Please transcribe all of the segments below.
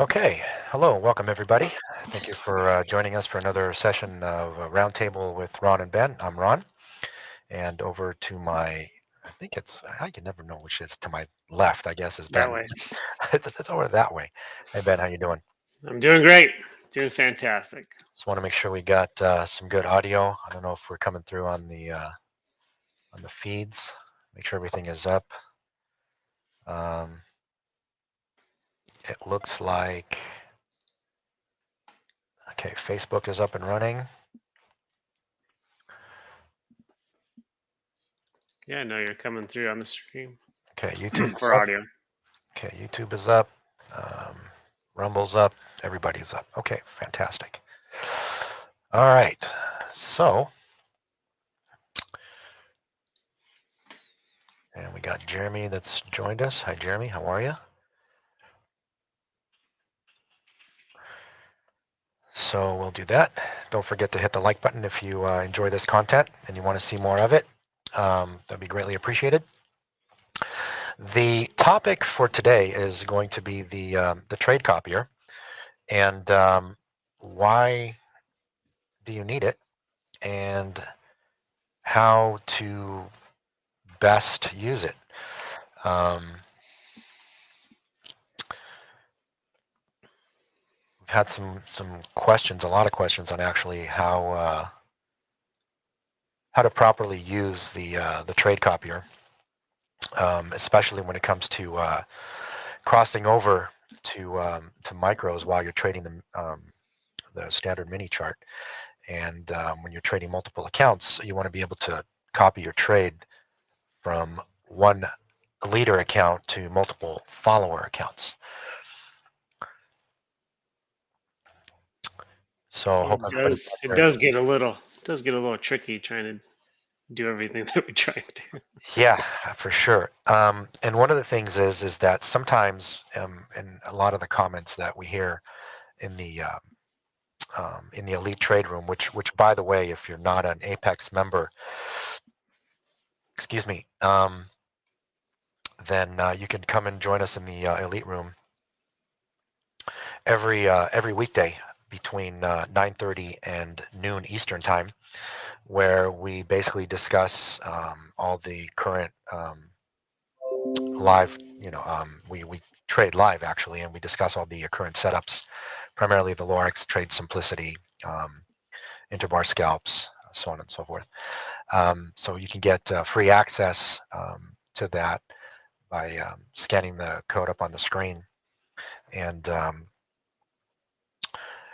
Okay, hello, welcome everybody. Thank you for joining us for another session of Roundtable with Ron and Ben. I'm Ron, and over to my, I can never know which is to my left, I guess, is That Ben. way. It's over that way. Hey Ben, how you doing? I'm doing great. Doing fantastic. Just want to make sure we got some good audio. I don't know if we're coming through on the feeds. Make sure everything is up. It looks like, okay, Facebook is up and running. Yeah, no, you're coming through on the stream Okay, YouTube is for up. audio. Okay, YouTube is up. Rumble's up. Everybody's up. Okay, fantastic. All right, so, and we got Jeremy that's joined us. Hi, Jeremy. How are you? So we'll do that. Don't forget to hit the like button if you enjoy this content and you want to see more of it. That'd be greatly appreciated. The topic for today is going to be the trade copier, and why do you need it, and how to best use it. We've had some questions, a lot of questions on actually how to properly use the trade copier, especially when it comes to crossing over to micros while you're trading the standard mini chart. And when you're trading multiple accounts, you want to be able to copy your trade from one leader account to multiple follower accounts. So I hope everybody. It does get a little tricky trying to do everything that we try to do. Yeah, for sure. And one of the things is that sometimes, in a lot of the comments that we hear in the elite trade room, which by the way, if you're not an Apex member, excuse me, then you can come and join us in the elite room every weekday between 9:30 and noon Eastern time, where we basically discuss all the current live. We trade live actually, and we discuss all the current setups, primarily the Lorex trade simplicity, interbar scalps, so on and so forth. So you can get free access to that by scanning the code up on the screen, and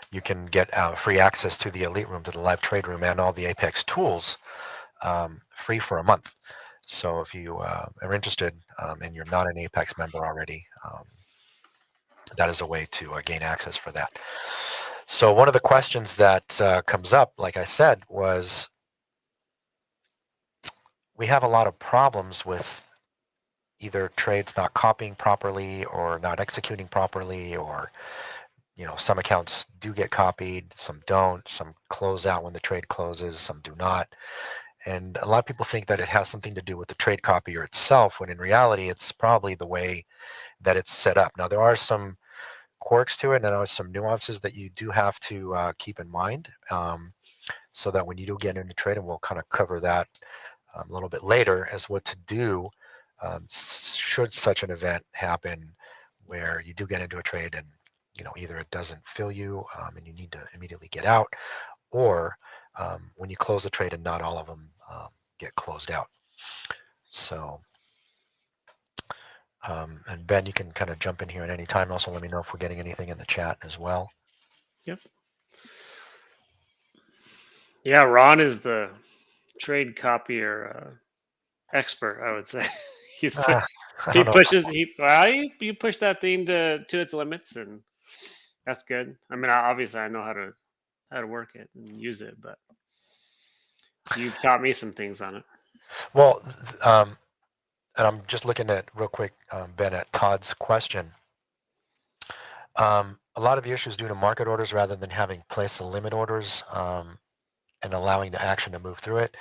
you can get free access to the elite room, to the live trade room, and all the Apex tools free for a month. So if you are interested and you're not an Apex member already, that is a way to gain access for that. So one of the questions that comes up, like I said, was we have a lot of problems with either trades not copying properly or not executing properly, or some accounts do get copied, some don't, some close out when the trade closes, some do not. And a lot of people think that it has something to do with the trade copier itself, when in reality it's probably the way that it's set up. Now there are some quirks to it, and there are some nuances that you do have to keep in mind, so that when you do get into trade, and we'll kind of cover that a little bit later, as what to do should such an event happen where you do get into a trade and either it doesn't fill you and you need to immediately get out, or when you close the trade and not all of them get closed out. So and Ben, you can kind of jump in here at any time. Also, let me know if we're getting anything in the chat as well. Yep. Yeah, Ron is the trade copier expert, I would say. He's I he don't know. pushes you push that thing to its limits, and that's good. I mean, obviously I know how to work it and use it, but you've taught me some things on it. Well, and I'm just looking at real quick, Ben, at Todd's question. A lot of the issues due to market orders rather than having place the limit orders and allowing the action to move through it.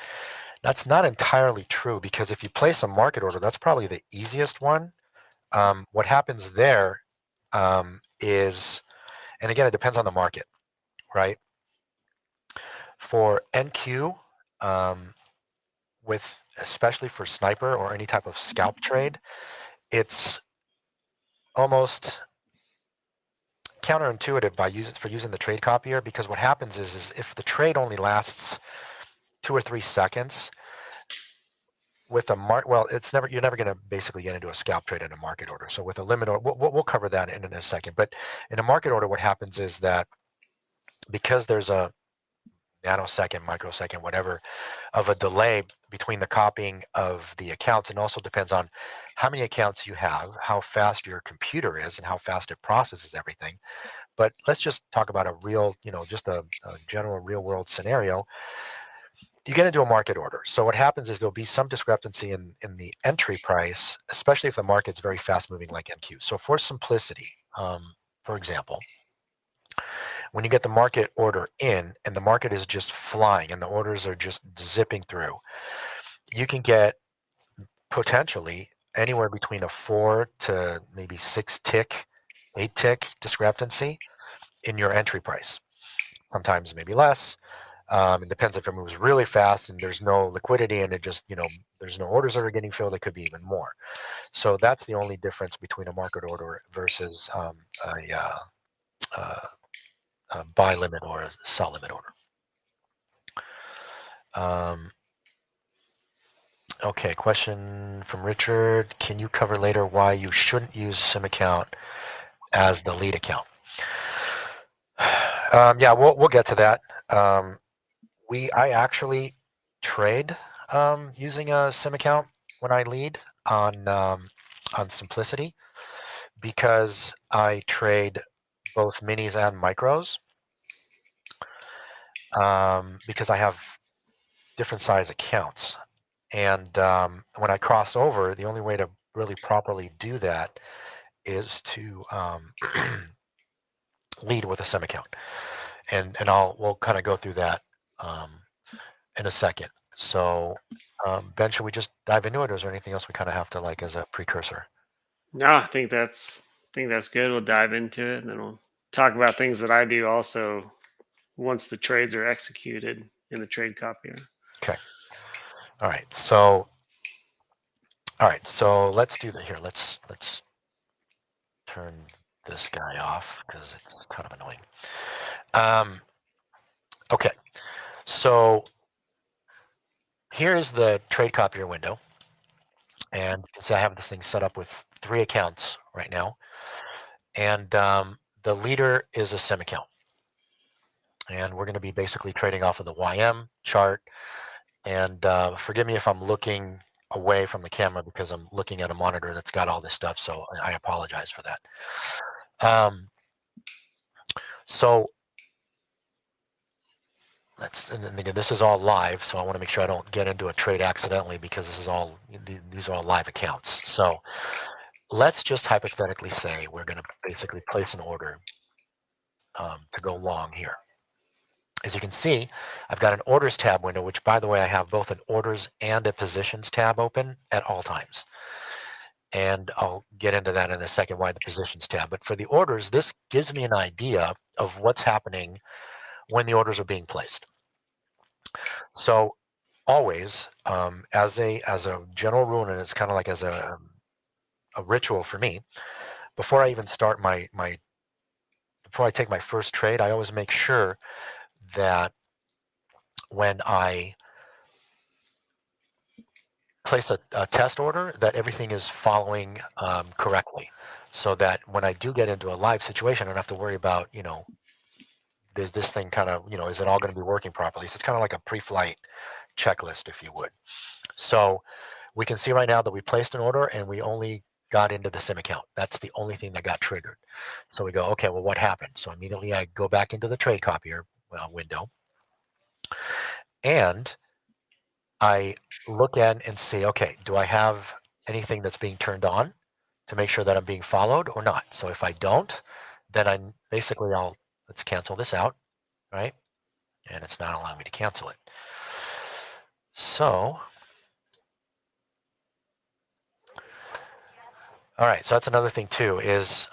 That's not entirely true, because if you place a market order, that's probably the easiest one. What happens there is And again, it depends on the market, right? For NQ, with especially for sniper or any type of scalp trade, it's almost counterintuitive for using the trade copier, because what happens is if the trade only lasts 2 or 3 seconds with a you're never going to basically get into a scalp trade in a market order. So with a limit order, we'll cover that in a second. But in a market order, what happens is that because there's a nanosecond, microsecond, whatever, of a delay between the copying of the accounts, and also depends on how many accounts you have, how fast your computer is, and how fast it processes everything. But let's just talk about a real, just a general real world scenario. You get into a market order. So what happens is there'll be some discrepancy in the entry price, especially if the market's very fast moving like NQ. So for simplicity, for example, when you get the market order in and the market is just flying and the orders are just zipping through, you can get potentially anywhere between a 4 to maybe 6 tick, 8 tick discrepancy in your entry price. Sometimes maybe less. It depends if it moves really fast and there's no liquidity and it just, there's no orders that are getting filled. It could be even more. So that's the only difference between a market order versus a buy limit or a sell limit order. Okay, question from Richard. Can you cover later why you shouldn't use a SIM account as the lead account? Yeah, we'll get to that. I actually trade using a SIM account when I lead on Simplicity, because I trade both minis and micros, because I have different size accounts. And when I cross over, the only way to really properly do that is to lead with a SIM account. And we'll kind of go through that in a second. So Ben, should we just dive into it, or is there anything else we kind of have to like as a precursor? No, I think that's good. We'll dive into it, and then we'll talk about things that I do also once the trades are executed in the trade copier. Okay. All right. So let's do that here. Let's turn this guy off because it's kind of annoying. Okay. So here's the trade copier window. And you can see I have this thing set up with 3 accounts right now. And the leader is a SIM account. And we're going to be basically trading off of the YM chart. And forgive me if I'm looking away from the camera because I'm looking at a monitor that's got all this stuff. So I apologize for that. So and again, this is all live, so I want to make sure I don't get into a trade accidentally because these are all live accounts. So let's just hypothetically say we're going to basically place an order to go long here. As you can see, I've got an orders tab window, which by the way, I have both an orders and a positions tab open at all times. And I'll get into that in a second, why the positions tab. But for the orders, this gives me an idea of what's happening when the orders are being placed. So always, as a general rule, and it's kind of like as a ritual for me, before I even start before I take my first trade, I always make sure that when I place a test order, that everything is following correctly, so that when I do get into a live situation, I don't have to worry about, this thing kind of, is it all going to be working properly? So it's kind of like a pre-flight checklist, if you would. So we can see right now that we placed an order and we only got into the SIM account. That's the only thing that got triggered. So we go, okay, well, what happened? So immediately I go back into the trade copier window, and I look at and see, okay, do I have anything that's being turned on to make sure that I'm being followed or not? So if I don't, then let's cancel this out, right? And it's not allowing me to cancel it. So, all right, so that's another thing too, is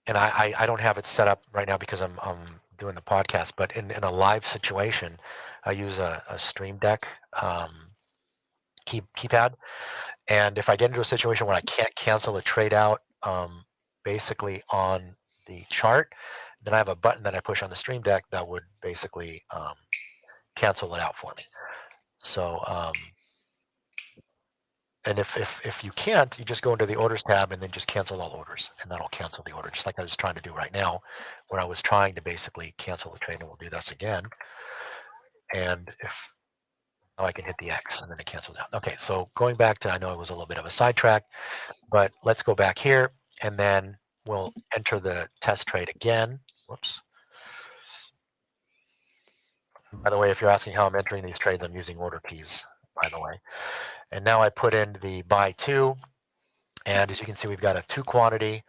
and I don't have it set up right now because I'm doing the podcast, but in a live situation, I use a Stream Deck keypad. And if I get into a situation where I can't cancel a trade out basically on the chart, then I have a button that I push on the Stream Deck that would basically cancel it out for me. So, and if you can't, you just go into the orders tab and then just cancel all orders, and that'll cancel the order, just like I was trying to do right now, where I was trying to basically cancel the trade, and we'll do this again. And if now I can hit the X, and then it cancels out. Okay, so going back to, I know it was a little bit of a sidetrack, but let's go back here, and then we'll enter the test trade again. Whoops. By the way, if you're asking how I'm entering these trades, I'm using order keys, by the way. And now I put in the buy two, and as you can see, we've got a 2 quantity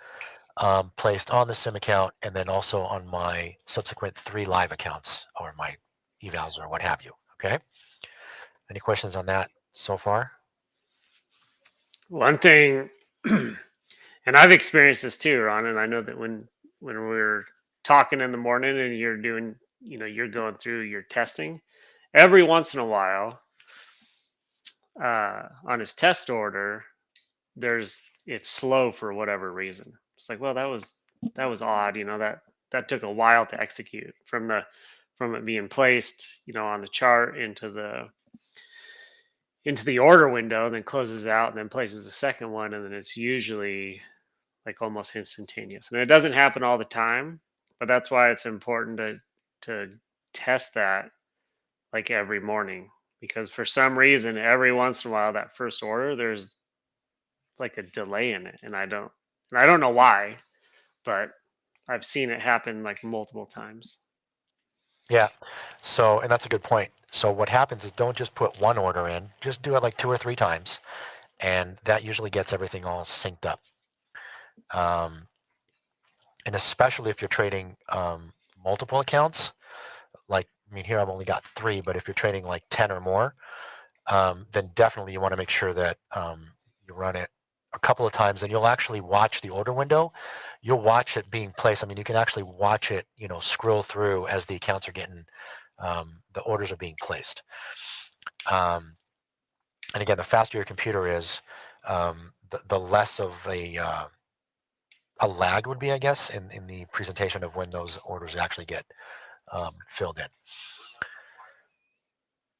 placed on the sim account, and then also on my subsequent 3 live accounts, or my evals, or what have you. Okay. Any questions on that so far? One thing, and I've experienced this too, Ron, and I know that when we're talking in the morning and you're doing, you're going through your testing, every once in a while, on his test order, it's slow for whatever reason. It's like, well, that was odd, that took a while to execute from it being placed, on the chart into the order window, then closes out and then places the second one, and then it's usually like almost instantaneous. And it doesn't happen all the time, but that's why it's important to test that like every morning, because for some reason every once in a while that first order there's like a delay in it, and I don't know why, but I've seen it happen like multiple times. Yeah. So, and that's a good point. So what happens is, don't just put one order in, just do it like 2 or 3 times, and that usually gets everything all synced up. And especially if you're trading multiple accounts, like, I mean, here I've only got 3, but if you're trading like 10 or more, then definitely you want to make sure that you run it a couple of times, and you'll actually watch the order window. You'll watch it being placed. I mean, you can actually watch it, scroll through as the accounts are getting, the orders are being placed. And again, the faster your computer is, the less of a lag would be, I guess, in the presentation of when those orders actually get filled in.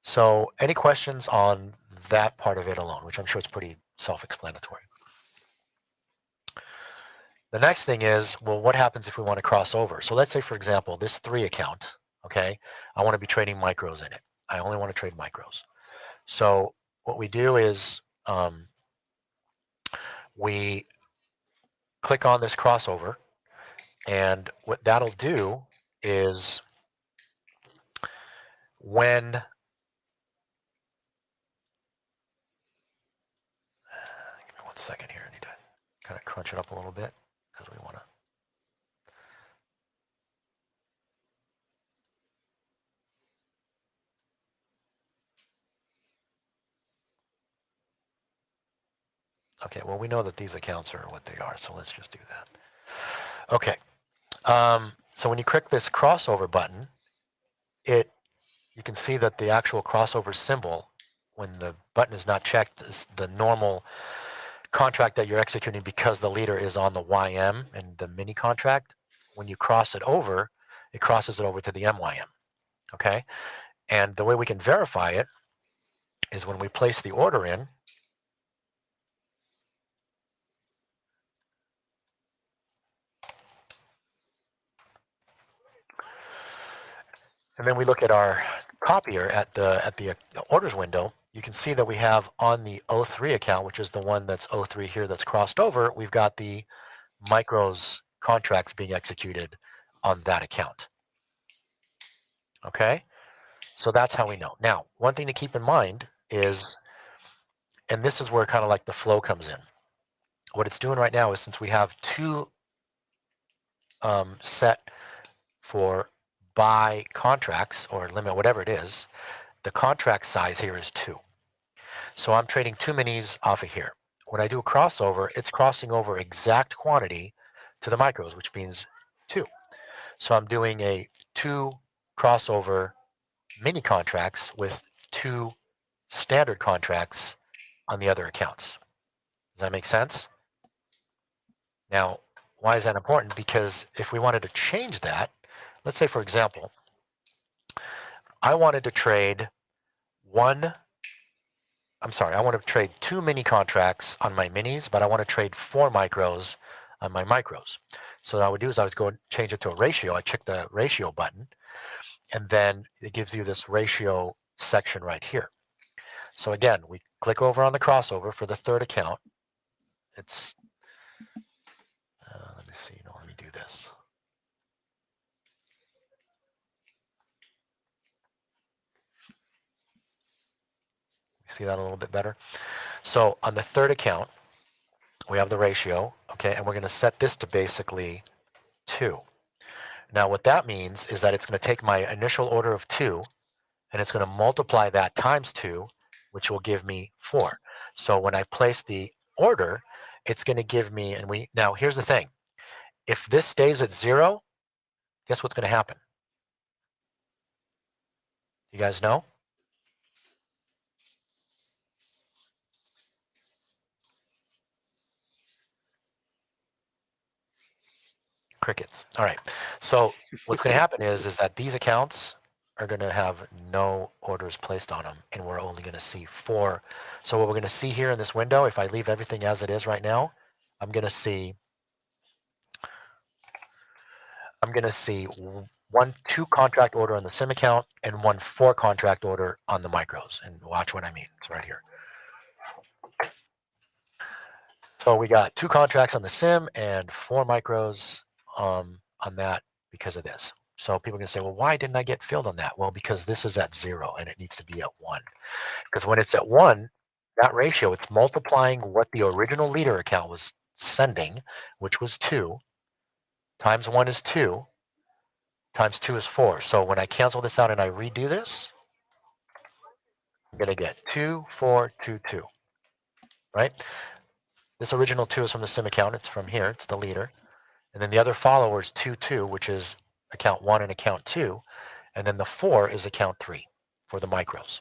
So any questions on that part of it alone, which I'm sure it's pretty self-explanatory. The next thing is, well, what happens if we want to cross over? So let's say, for example, this 3 account, okay, I want to be trading micros in it. I only want to trade micros. So what we do is we click on this crossover, and what that'll do is, when, give me 1 second here, I need to kind of crunch it up a little bit because we want to. Okay, well, we know that these accounts are what they are, so let's just do that. Okay, so when you click this crossover button, you can see that the actual crossover symbol, when the button is not checked, is the normal contract that you're executing because the leader is on the YM and the mini contract. When you cross it over, it crosses it over to the MYM, okay? And the way we can verify it is when we place the order in, and then we look at our copier at the orders window. You can see that we have on the 03 account, which is the one that's 03 here that's crossed over, we've got the micros contracts being executed on that account. Okay, so that's how we know. Now, one thing to keep in mind is, and this is where kind of like the flow comes in. What it's doing right now is, since we have 2 set for buy contracts or limit, whatever it is, the contract size here is 2. So I'm trading 2 minis off of here. When I do a crossover, it's crossing over exact quantity to the micros, which means 2. So I'm doing a 2 crossover mini contracts with 2 standard contracts on the other accounts. Does that make sense? Now, why is that important? Because if we wanted to change that, let's say, for example, I wanted to trade I want to trade 2 mini contracts on my minis, but I want to trade 4 micros on my micros. So what I would do is I would go and change it to a ratio. I check the ratio button, and then it gives you this ratio section right here. So again, we click over on the crossover for the third account. It's, let me see, let me do this. See that a little bit better? So on the third account, we have the ratio, okay, and we're going to set this to basically 2. Now what that means is that it's going to take my initial order of 2, and it's going to multiply that times 2, which will give me 4. So when I place the order, it's going to give me, now here's the thing. If this stays at 0, guess what's going to happen? You guys know? Crickets. All right. So what's going to happen is that these accounts are going to have no orders placed on them, and we're only going to see 4. So what we're going to see here in this window, if I leave everything as it is right now, I'm going to see 1 2 contract order on the sim account and 1 4 contract order on the micros. And watch what I mean. It's right here. So we got 2 contracts on the sim and 4 micros on that because of this. So people are going to say, well, why didn't I get filled on that? Well, because this is at 0 and it needs to be at 1. Because when it's at 1, that ratio, it's multiplying what the original leader account was sending, which was 2, times 1 is 2, times 2 is 4. So when I cancel this out and I redo this, I'm going to get 2, 4, 2, 2, right? This original 2 is from the sim account. It's from here. It's the leader. And then the other follower is 2, 2, which is account 1 and account 2. And then the 4 is account 3 for the micros.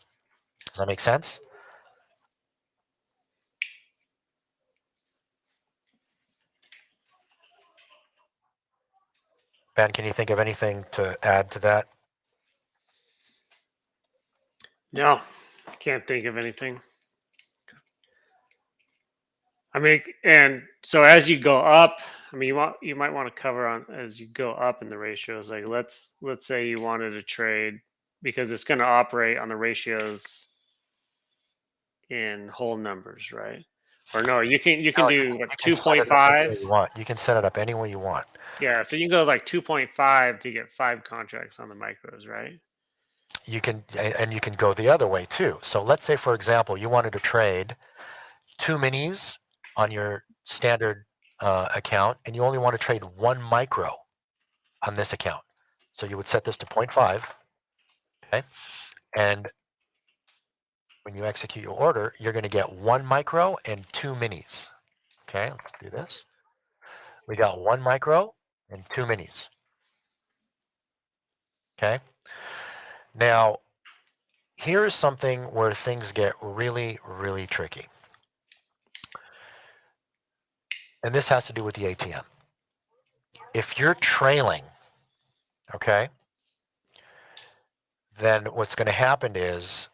Does that make sense? Ben, can you think of anything to add to that? No, can't think of anything. I mean, and so as you go up, I mean, you might want to cover on as you go up in the ratios. Like let's say you wanted to trade because it's going to operate on the ratios in whole numbers, right? Or no, you can No, do like you can set it up any 2.5. way you want. You can set it up any way you want. Yeah, so you can go like 2.5 to get 5 contracts on the micros, right? You can, and you can go the other way too. So let's say, for example, you wanted to trade 2 minis on your standard account, and you only want to trade 1 micro on this account. So you would set this to 0.5, okay? And when you execute your order, you're going to get 1 micro and 2 minis. Okay, let's do this. We got 1 micro and 2 minis. Okay. Now, here's something where things get really, really tricky. And this has to do with the ATM. If you're trailing, okay, then what's going to happen is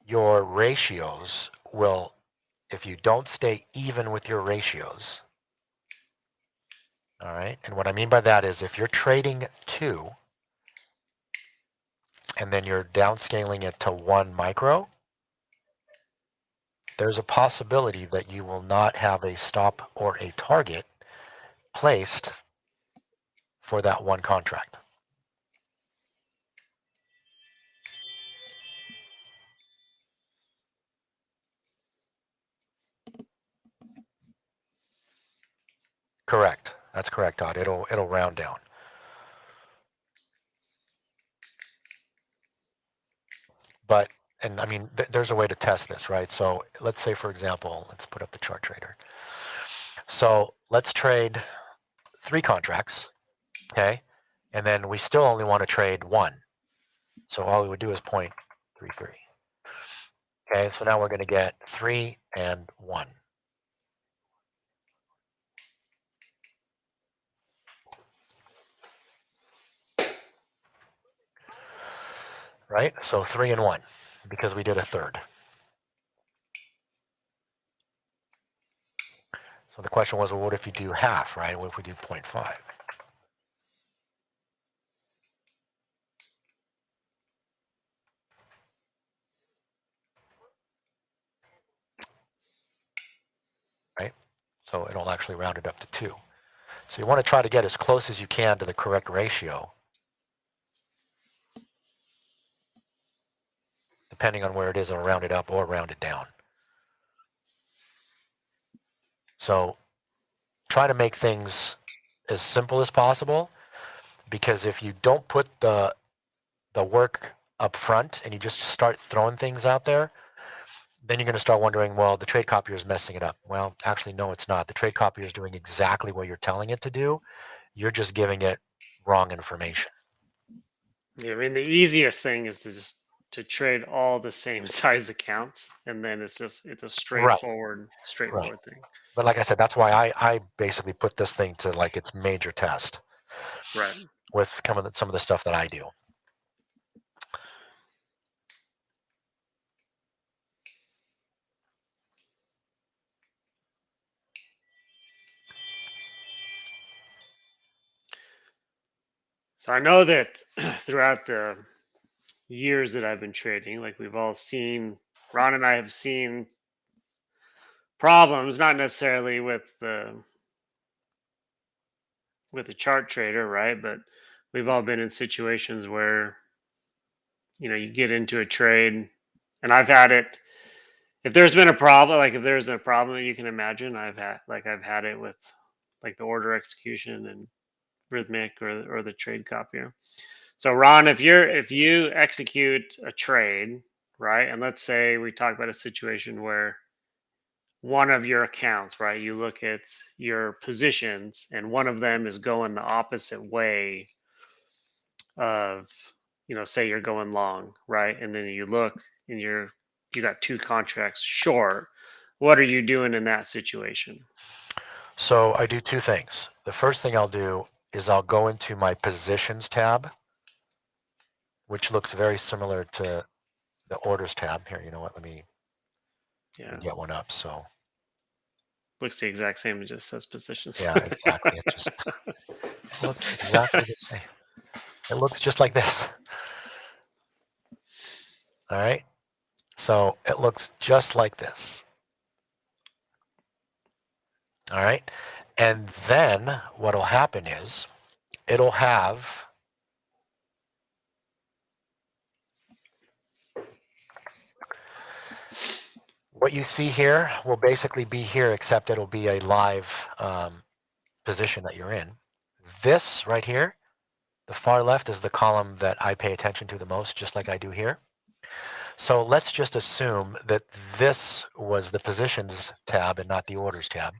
your ratios will, if you don't stay even with your ratios, all right, and what I mean by that is if you're trading 2 and then you're downscaling it to 1 micro, there's a possibility that you will not have a stop or a target placed for that 1 contract. Correct. That's correct, Todd. It'll round down. But, and I mean, there's a way to test this, right? So let's say, for example, let's put up the chart trader. So let's trade 3 contracts, okay? And then we still only want to trade 1. So all we would do is 0.33. Okay, so now we're going to get 3 and 1. Right? So 3 and 1 because we did a third. So the question was, well, what if you do half, right? What if we do 0.5? Right? So it'll actually round it up to 2. So you want to try to get as close as you can to the correct ratio, depending on where it is, or round it up or round it down. So try to make things as simple as possible, because if you don't put the work up front and you just start throwing things out there, then you're going to start wondering, well, the trade copier is messing it up. Well, actually, no, it's not. The trade copier is doing exactly what you're telling it to do. You're just giving it wrong information. Yeah, I mean, the easiest thing is to trade all the same size accounts, and then it's a straightforward thing. But like I said, that's why I basically put this thing to like its major test. Right. With some of the stuff that I do. So I know that throughout the years that I've been trading, like we've all seen, Ron and I have seen problems, not necessarily with the chart trader, right? But we've all been in situations where, you get into a trade, and I've had it. If there's been a problem, like if there's a problem that you can imagine, I've had it with like the order execution and rhythmic or the trade copier. So Ron, if you execute a trade, right, and let's say we talk about a situation where one of your accounts, right, you look at your positions and one of them is going the opposite way of, say you're going long, right, and then you look and you got 2 contracts short. What are you doing in that situation? So I do 2 things. The first thing I'll do is I'll go into my positions tab, which looks very similar to the orders tab. Here, you know what? Let me get one up. So Looks the exact same. It just says positions. yeah, exactly. It's just, it looks exactly the same. It looks just like this. All right. So it looks just like this. All right. And then what'll happen is it'll have what you see here will basically be here, except it'll be a live position that you're in. This right here, the far left, is the column that I pay attention to the most, just like I do here. So let's just assume that this was the positions tab and not the orders tab.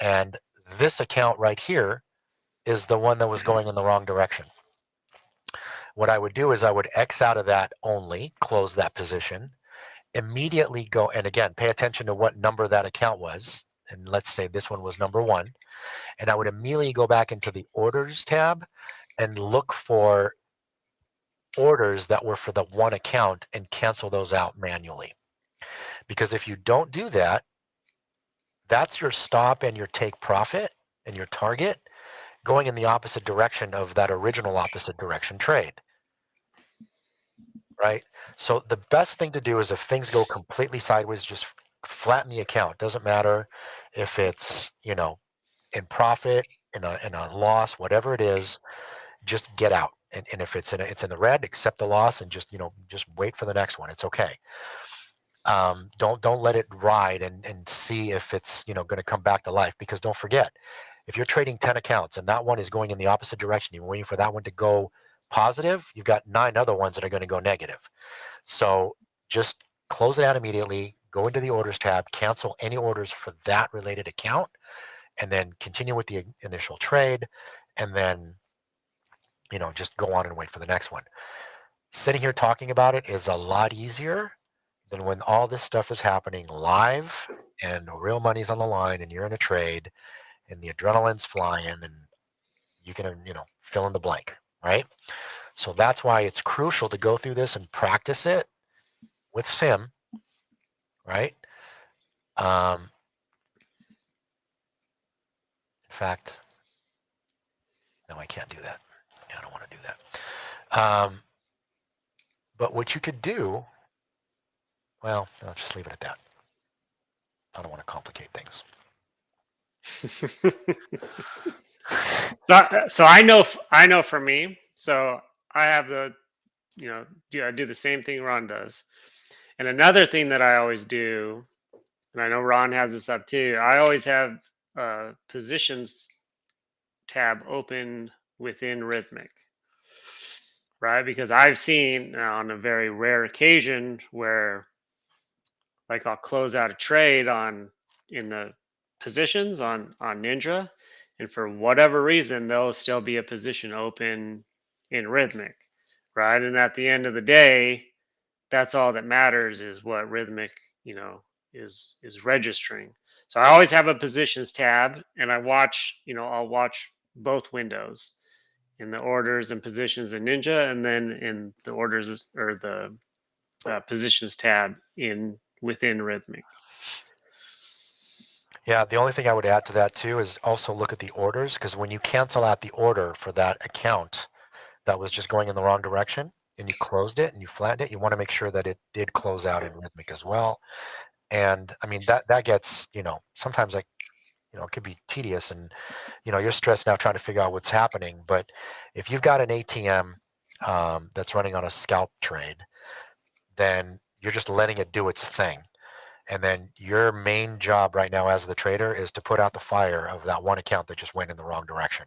And this account right here is the one that was going in the wrong direction. What I would do is I would X out of that only, close that position, immediately go, and again, pay attention to what number that account was. And let's say this one was number 1. And I would immediately go back into the orders tab and look for orders that were for the one account and cancel those out manually. Because if you don't do that, that's your stop and your take profit and your target going in the opposite direction of that original opposite direction trade. Right? So the best thing to do is if things go completely sideways, just flatten the account. Doesn't matter if it's, in profit, in a loss, whatever it is, just get out. And if it's in the red, accept the loss and just wait for the next one. It's okay. Don't let it ride and see if it's going to come back to life, because don't forget, if you're trading 10 accounts and that one is going in the opposite direction, you're waiting for that one to go positive, you've got 9 other ones that are going to go negative. So just close it out immediately, go into the orders tab, cancel any orders for that related account, and then continue with the initial trade, and then, just go on and wait for the next one. Sitting here talking about it is a lot easier than when all this stuff is happening live and real money's on the line and you're in a trade and the adrenaline's flying and you can, fill in the blank, right? So that's why it's crucial to go through this and practice it with sim, right? In fact, no, I can't do that. Yeah, I don't want to do that. But what you could do, well, I'll just leave it at that. I don't want to complicate things. So I know for me. So I have the I do the same thing Ron does, and another thing that I always do, and I know Ron has this up too. I always have positions tab open within Rhythmic, right? Because I've seen on a very rare occasion where, like, I'll close out a trade in the positions on Ninja, and for whatever reason there'll still be a position open in Rhythmic, right? And at the end of the day, that's all that matters is what Rhythmic, is registering. So I always have a positions tab, and I'll watch both windows in the orders and positions in Ninja, and then in the orders or the positions tab in within Rhythmic. Yeah, the only thing I would add to that too is also look at the orders, because when you cancel out the order for that account that was just going in the wrong direction and you closed it and you flattened it, you want to make sure that it did close out in Rhythmic as well. And I mean, that gets, sometimes like, it could be tedious and, you're stressed now trying to figure out what's happening. But if you've got an ATM that's running on a scalp trade, then you're just letting it do its thing. And then your main job right now as the trader is to put out the fire of that one account that just went in the wrong direction.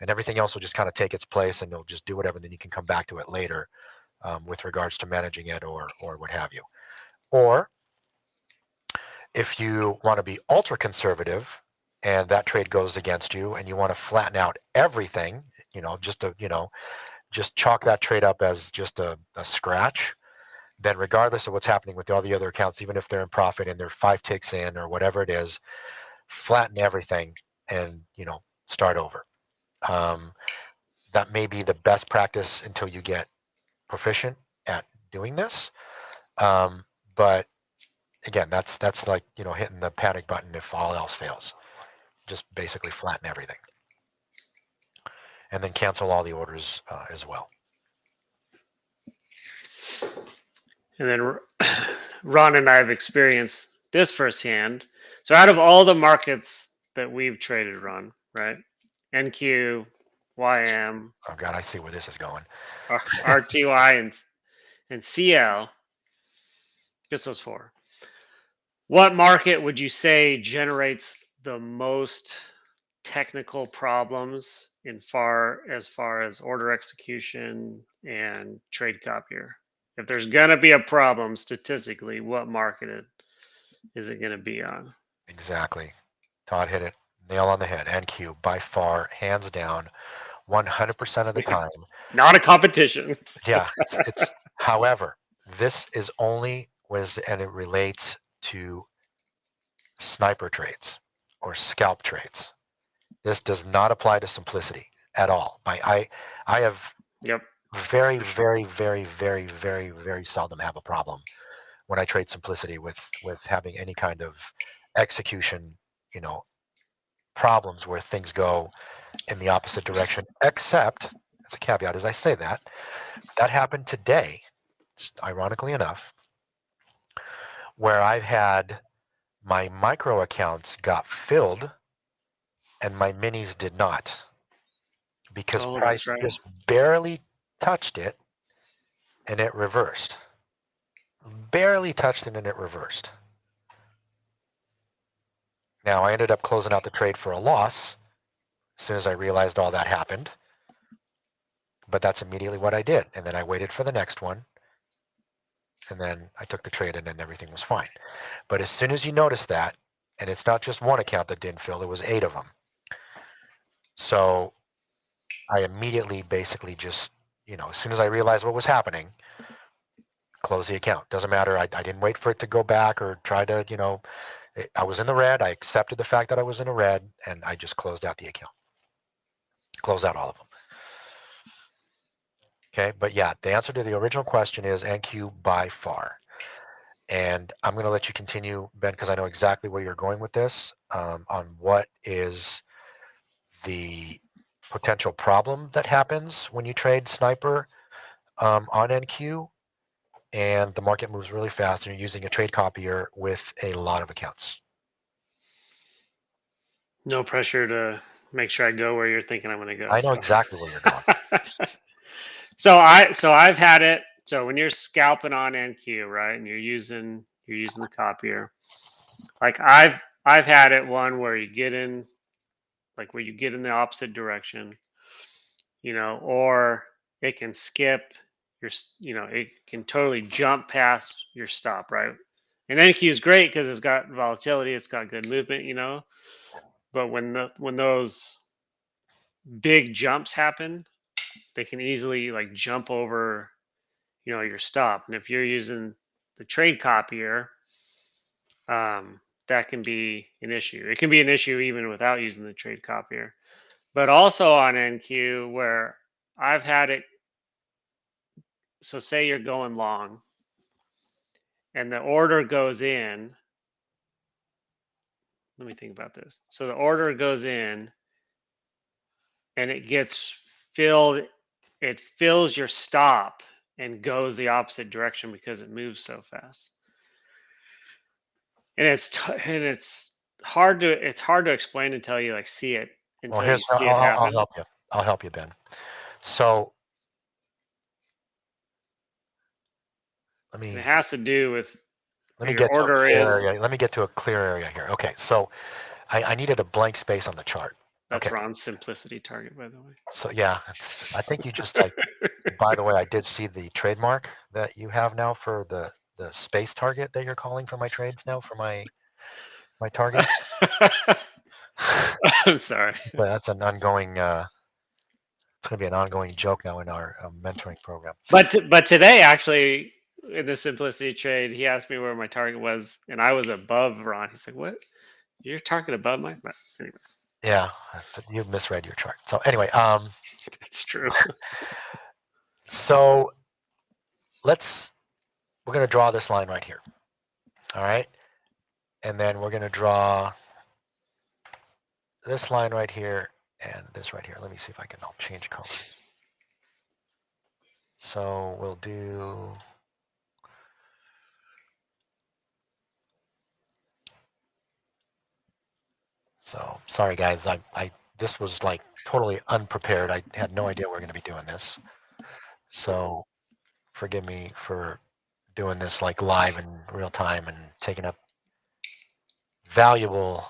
And everything else will just kind of take its place and you'll just do whatever. And then you can come back to it later with regards to managing it or what have you. Or if you want to be ultra conservative and that trade goes against you and you want to flatten out everything, just chalk that trade up as just a scratch, then regardless of what's happening with all the other accounts, even if they're in profit and they're 5 ticks in or whatever it is, flatten everything and, start over. That may be the best practice until you get proficient at doing this. But again, that's like, hitting the panic button if all else fails. Just basically flatten everything. And then cancel all the orders as well. And then Ron and I have experienced this firsthand. So out of all the markets that we've traded, Ron, right? NQ, YM, Oh God, I see where this is going. RTY, and CL, just those 4. What market would you say generates the most technical problems as far as order execution and trade copier? If there's gonna be a problem statistically, what market is it gonna be on? Exactly. Todd hit it nail on the head. NQ by far, hands down, 100% of the time. Not a competition. Yeah, it's however, this is only and it relates to sniper trades or scalp trades. This does not apply to simplicity at all. I have Yep. very, very, very, very, very, very seldom have a problem when I trade simplicity with having any kind of execution, problems where things go in the opposite direction, except as a caveat, as I say that happened today, ironically enough, where I've had my micro accounts got filled and my minis did not because Oh, that's price right. just barely touched it and it reversed. Barely touched it and it reversed. Now I ended up closing out the trade for a loss as soon as I realized all that happened. But that's immediately what I did. And then I waited for the next one. And then I took the trade and then everything was fine. But as soon as you notice that, And it's not just one account that didn't fill, there was 8 of them. So I immediately basically just, as soon as I realized what was happening, close the account. Doesn't matter. I didn't wait for it to go back or try to, I was in the red. I accepted the fact that I was in the red, and I just closed out the account. Close out all of them. Okay, but yeah, the answer to the original question is NQ by far. And I'm going to let you continue, Ben, because I know exactly where you're going with this, on what is the potential problem that happens when you trade sniper on NQ, and the market moves really fast, and you're using a trade copier with a lot of accounts. No pressure to make sure I go where you're thinking I'm going to go. I know exactly where you're going. So I've had it. So when you're scalping on NQ, right, and you're using the copier, like I've had it one where you get in, like where you get in the opposite direction, or it can skip your, it can totally jump past your stop, right? And NQ is great because it's got volatility, it's got good movement, but when those big jumps happen, they can easily like jump over, your stop. And if you're using the trade copier, that can be an issue. It can be an issue even without using the trade copier. But also on NQ, where I've had it, so say you're going long and the order goes in. Let me think about this. So the order goes in and it gets filled, it fills your stop and goes the opposite direction because it moves so fast. And it's hard to explain until you like see it, Well, until you see it I'll happen. help you. I'll help you, Ben. So And it has to do with let me your get to a order clear is. area. Let me get to a clear area here. Okay, so I needed a blank space on the chart. That's Okay, Ron's simplicity target, by the way. so yeah, I think you just like. By the way, I did see the trademark that you have now for the space target that you're calling for my trades now for my targets. I'm sorry. But that's an ongoing. It's going to be an ongoing joke now in our mentoring program. But today, actually, in the simplicity trade, he asked me where my target was, and I was above Ron. He's like, "What? Your target above mine?" But anyways, Yeah, you've misread your chart. So anyway, it's true. so we're going to draw this line right here. All right, and then we're going to draw this line right here and this right here. Let me see if I'll change colors. So we'll do. So sorry guys, I this was like totally unprepared. I had no idea we were going to be doing this. So forgive me for doing this like live in real time and taking up valuable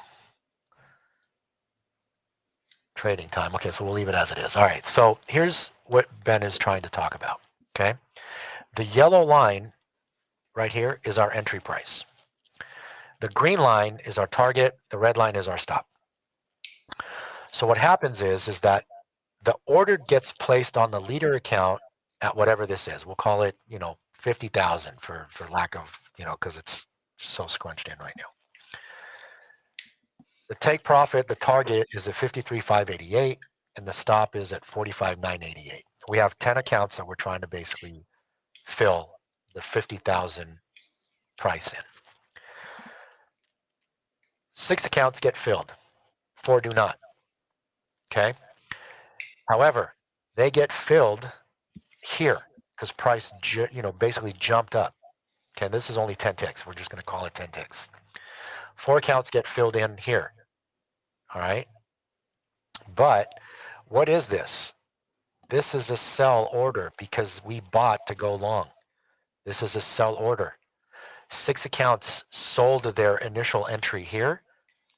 trading time. Okay, so we'll leave it as it is. All right, so here's what Ben is trying to talk about. Okay, the yellow line right here is our entry price. The green line is our target. The red line is our stop. So what happens is that the order gets placed on the leader account at whatever this is. We'll call it, 50,000 for lack of, because it's so scrunched in right now. The take profit, the target is at 53,588, and the stop is at 45,988. We have 10 accounts that we're trying to basically fill the 50,000 price in. 6 accounts get filled, 4 do not. Okay. However, they get filled here because price, basically jumped up. Okay, this is only 10 ticks. We're just going to call it 10 ticks. 4 accounts get filled in here. All right. But what is this? This is a sell order because we bought to go long. This is a sell order. 6 accounts sold their initial entry here.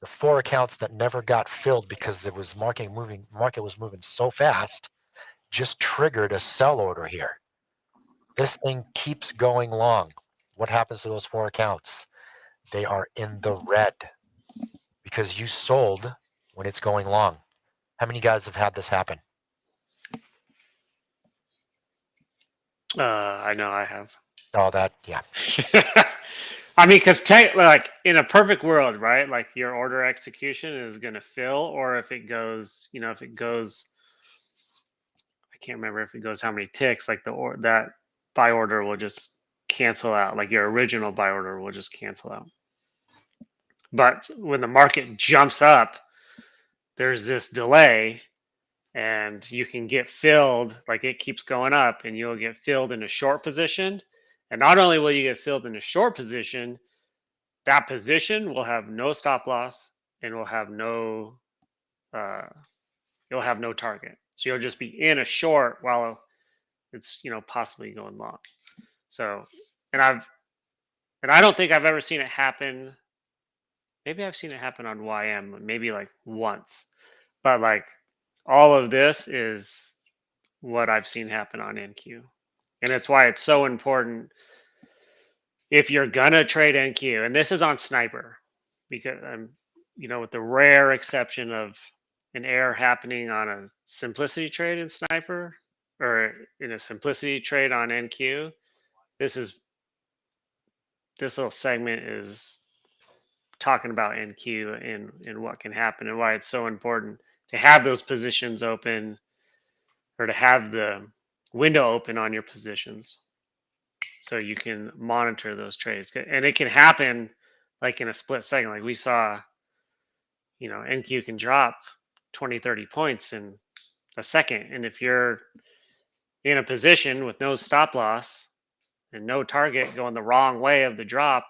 The 4 accounts that never got filled because it was market was moving so fast just triggered a sell order here. This thing keeps going long. What happens to those 4 accounts? They are in the red. because you sold when it's going long. How many guys have had this happen? I know I have. Oh, that, yeah. I mean, because like in a perfect world, right? Like your order execution is going to fill, or if it goes, if it goes, I can't remember if it goes how many ticks. Like that buy order will just cancel out. Like your original buy order will just cancel out. But when the market jumps up, there's this delay, and you can get filled. Like it keeps going up, and you'll get filled in a short position. And not only will you get filled in a short position, that position will have no stop loss and will have no uh, you'll have no target. So you'll just be in a short while it's possibly going long. So and I don't think I've ever seen it happen. Maybe I've seen it happen on YM, maybe like once, but like all of this is what I've seen happen on NQ, and it's why it's so important if you're gonna trade NQ, and this is on Sniper, because with the rare exception of an error happening on a simplicity trade in Sniper, or in a simplicity trade on NQ, this little segment is talking about NQ and what can happen and why it's so important to have those positions open, or to have the window open on your positions, so you can monitor those trades. And it can happen like in a split second. Like we saw, NQ can drop 20, 30 points in a second. And if you're in a position with no stop loss and no target going the wrong way of the drop,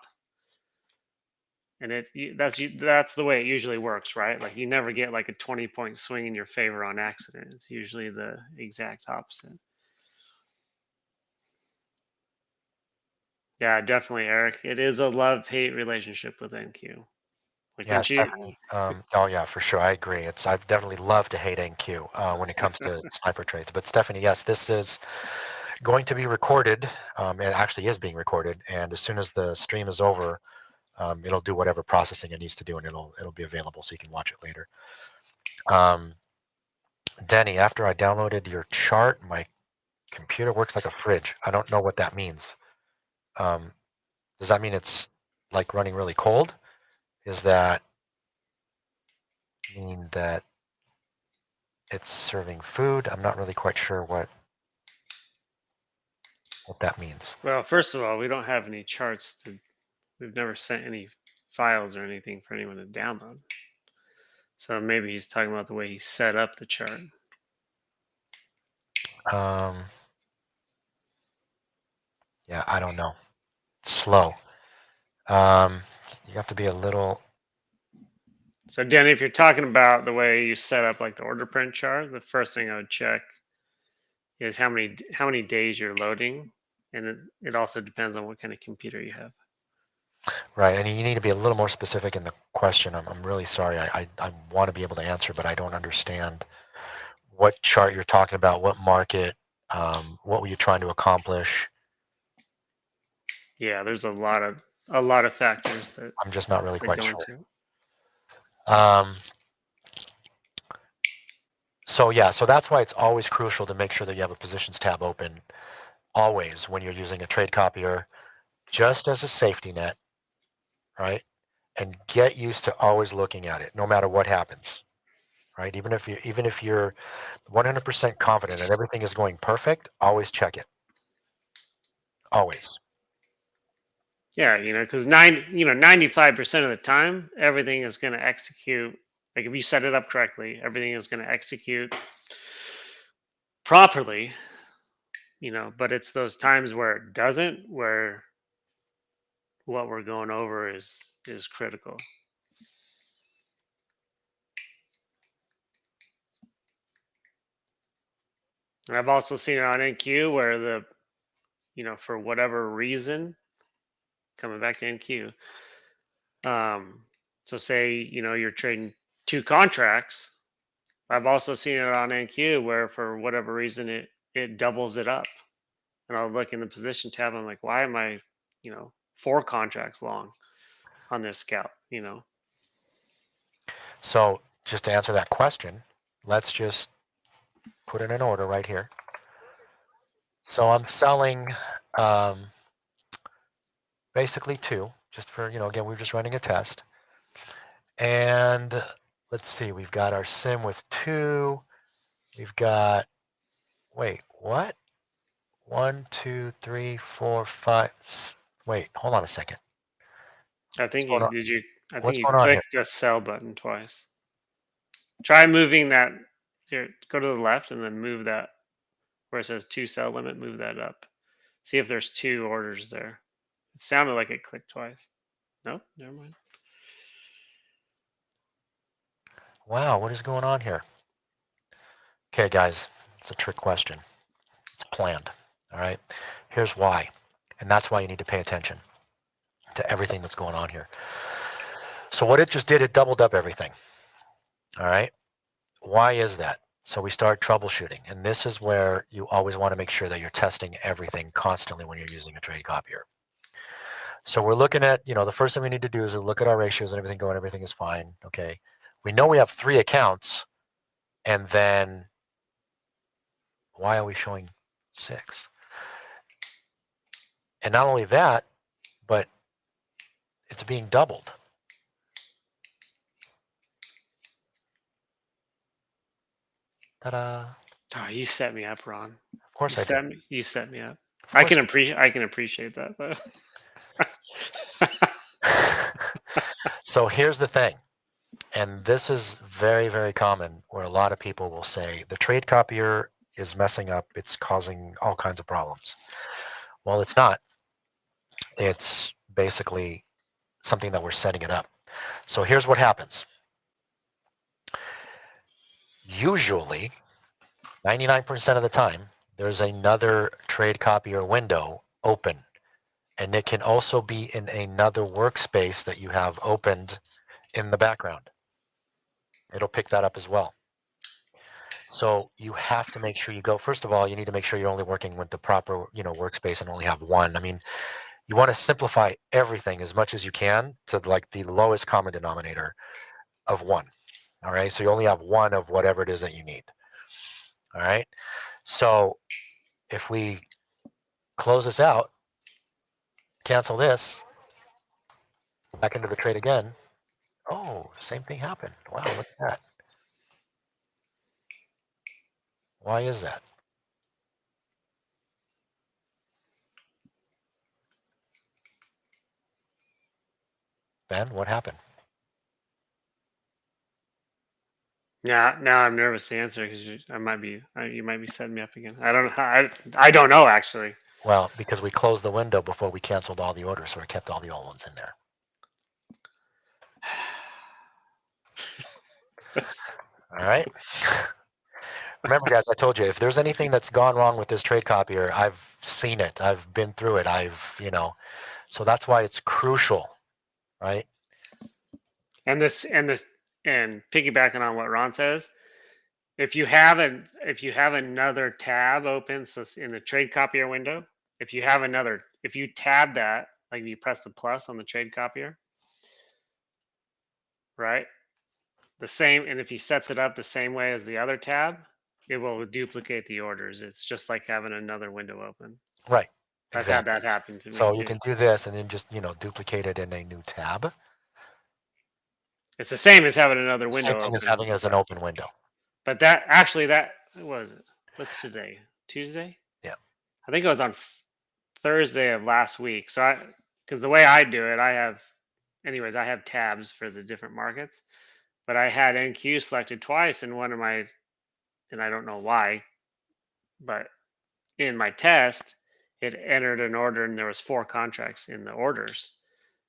and that's the way it usually works, right? Like you never get like a 20-point swing in your favor on accident. It's usually the exact opposite. Yeah, definitely, Eric. It is a love-hate relationship with NQ. Like, Yeah, don't you? Stephanie. Oh yeah, for sure. I agree. I've definitely loved to hate NQ when it comes to sniper trades. But Stephanie, yes, this is going to be recorded. It actually is being recorded, and as soon as the stream is over, it'll do whatever processing it needs to do, and it'll be available so you can watch it later. Denny, after I downloaded your chart, my computer works like a fridge. I don't know what that means. Does that mean it's like running really cold? Does that mean that it's serving food? I'm not really quite sure what that means. Well, first of all, we don't have any charts to. We've never sent any files or anything for anyone to download. So maybe he's talking about the way he set up the chart. Yeah, I don't know. Slow. You have to be a little. So, Danny, if you're talking about the way you set up like the order print chart, the first thing I would check is how many days you're loading, and it also depends on what kind of computer you have. Right, and you need to be a little more specific in the question. I'm really sorry. I want to be able to answer, but I don't understand what chart you're talking about, what market, what were you trying to accomplish? Yeah, there's a lot of factors that I'm just not really quite go sure. into it. So yeah, so that's why it's always crucial to make sure that you have a positions tab open always when you're using a trade copier, just as a safety net, right? And get used to always looking at it, no matter what happens, right? Even if you're 100% confident that everything is going perfect, always check it. Always. Yeah, because 95% of the time, everything is going to execute. Like if you set it up correctly, everything is going to execute properly. But it's those times where it doesn't, where what we're going over is critical. And I've also seen it on NQ where for whatever reason, coming back to NQ, so say you're trading two contracts. I've also seen it on NQ where for whatever reason it doubles it up, and I'll look in the position tab. I'm like, why am I, 4 contracts long on this scalp? So just to answer that question, let's just put in an order right here. So I'm selling basically 2, just for, again, we're just running a test. And let's see, we've got our sim with 2. We've got, wait, what? 1, 2, 3, 4, 5. Wait, hold on a second. I What's think going on? I think What's you going on here? clicked the sell button twice. Try moving that. Here, go to the left and then move that where it says 2 sell limit. Move that up. See if there's 2 orders there. It sounded like it clicked twice. Nope, never mind. Wow, what is going on here? Okay, guys, it's a trick question. It's planned. All right. Here's why. And that's why you need to pay attention to everything that's going on here. So what it just did, it doubled up everything. All right. Why is that? So we start troubleshooting. And this is where you always want to make sure that you're testing everything constantly when you're using a trade copier. So we're looking at, the first thing we need to do is look at our ratios and everything going, everything is fine. Okay. We know we have 3 accounts. And then why are we showing 6? And not only that, but it's being doubled. Ta-da. Oh, you set me up, Ron. Of course I did. You set me up. Of I course can appreciate that, but So here's the thing, and this is very, very common, where a lot of people will say the trade copier is messing up, it's causing all kinds of problems. Well, it's not. It's basically something that we're setting it up. So here's what happens. Usually, 99% of the time, there's another trade copier window open, and it can also be in another workspace that you have opened in the background. It'll pick that up as well. So you have to make sure you go, first of all, you need to make sure you're only working with the proper, workspace and only have one. I mean, you want to simplify everything as much as you can to like the lowest common denominator of 1. All right. So you only have 1 of whatever it is that you need. All right. So if we close this out, cancel this, go back into the trade again. Oh, same thing happened. Wow, look at that. Why is that? Ben, what happened? yeah. Now I'm nervous to answer because you might be setting me up again. I don't know. I don't know actually. Well, because we closed the window before we canceled all the orders, so we kept all the old ones in there. All right. Remember, guys, I told you, if there's anything that's gone wrong with this trade copier, I've seen it. I've been through it. So that's why it's crucial, right? And piggybacking on what Ron says, if you have another tab open, so in the trade copier window, if you tab that, like you press the plus on the trade copier, right? The same, and if he sets it up the same way as the other tab, it will duplicate the orders. It's just like having another window open. Right. I've had Exactly. that happen to me So you too. can do this and then just, duplicate it in a new tab. It's the same as having another Same window thing as open. having it as an open window. But that what was it? What's today? Tuesday? Yeah. I think it was on Thursday of last week. So because the way I do it, I have tabs for the different markets, but I had NQ selected twice in one of my, and I don't know why, but in my test, it entered an order and there was 4 contracts in the orders.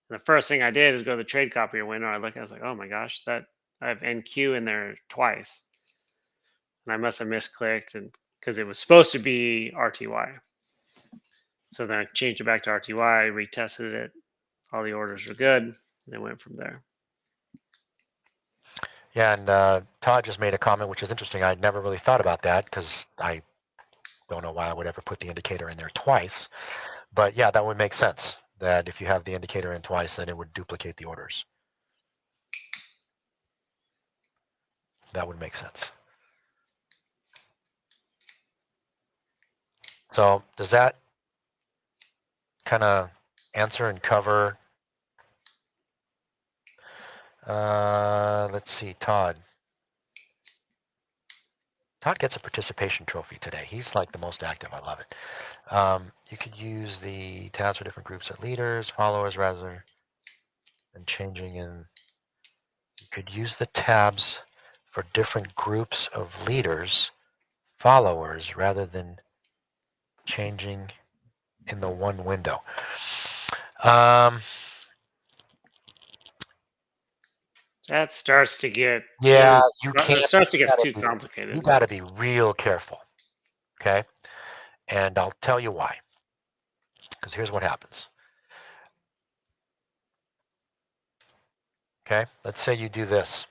And the first thing I did is go to the trade copier window. I was like, oh my gosh, that I have NQ in there twice. And I must have misclicked, and because it was supposed to be RTY. So then I changed it back to RTY, retested it. All the orders were good, and it went from there. Yeah, and Todd just made a comment, which is interesting. I never really thought about that because I don't know why I would ever put the indicator in there twice. But yeah, that would make sense, that if you have the indicator in twice, then it would duplicate the orders. That would make sense. So does that kind of answer and cover? Let's see, Todd. Todd gets a participation trophy today. He's like the most active. I love it. You could use the tabs for different groups of leaders, followers, rather than changing in. You could use the tabs for different groups of leaders, followers, rather than changing in the one window. That starts to get Yeah, too. you It can't. starts to get too You complicated. got to be real careful. Okay, and I'll tell you why. Because here's what happens. Okay, let's say you do this.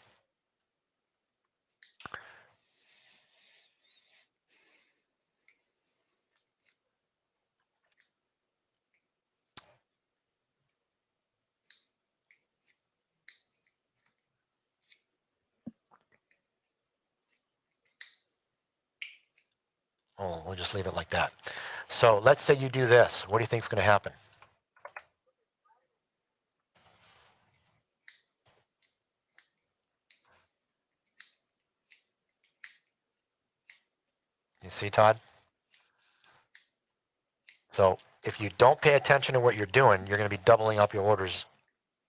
Oh, we'll just leave it like that. So let's say you do this. What do you think is going to happen? You see, Todd? So if you don't pay attention to what you're doing, you're going to be doubling up your orders